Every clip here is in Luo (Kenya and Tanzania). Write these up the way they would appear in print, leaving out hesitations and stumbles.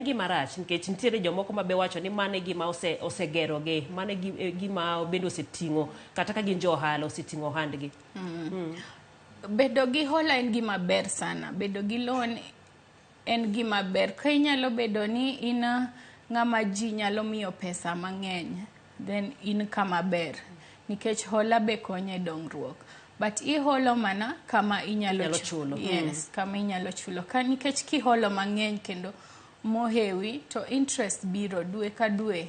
gima rach nikech nitiere jomoko ma be wacho ni mane gima osegerogi, mane gima bende oseting'o kata ka gin jo ohala oseting'o ohandgi. Bedo gi hola en gima ber sana. Bedo gi loan en gima ber. Ka inyalo bedo ni in ng'ama ji nyalo miyo pesa mang'eny, then in kama ber. Nikech hola be konyo e dongruok. But iholo mana kama inyalo chulo. Yes, kama inyalo chulo. Nikech kiholo mang'eny kendo mohewi, to interest biro dwe ka dwe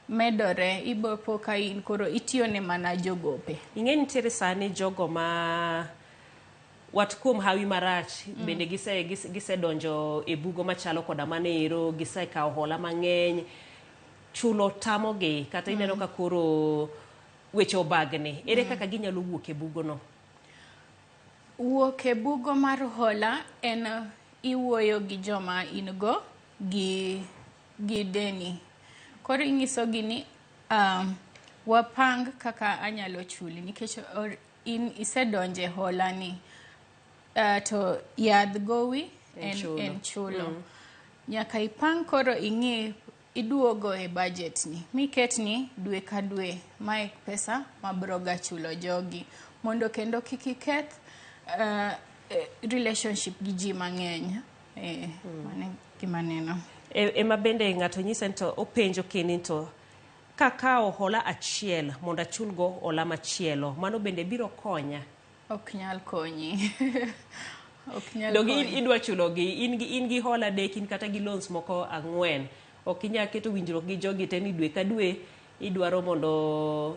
medore, ibopo ka in koro itiyone mana jogope. Ing'e nitiere sani jogo ma wat kuom hawi marach bende gise donjo e bugo machalo koda manero, gise kawo hola mang'eny, chulo tamogi, kata ineno ka koro weche obagni. Ere kaka ginyalo wuok e bugo no? Wuok e bugo mar hola en iwuoyo gi joma in go gi deni. Koro ing'isogi ni wapang kaka anyalo chuli, nikech in isedonje hola ni, to yadh gowi en chulo. Nyaka ipang koro ing'i iduogo e budget ni, miket ni dwe ka dwe mae pesa mabroga chulo jogi, mondo kendo kik iketh relationship gi ji mang'eny. Mane gima neno. Ema bende ng'ato nyisa to openjo keni to kakao hola achiel mondo achulgo hola machielo, mano bende biro konya? Ok nyal konyi. Ok nyal konyi. konyi. Idwa chulogi, in gi hola dek, in kata gi loans moko 4. Ok inyal keto winjruok gi jogi te ni dwe ka dwe idwaro mondo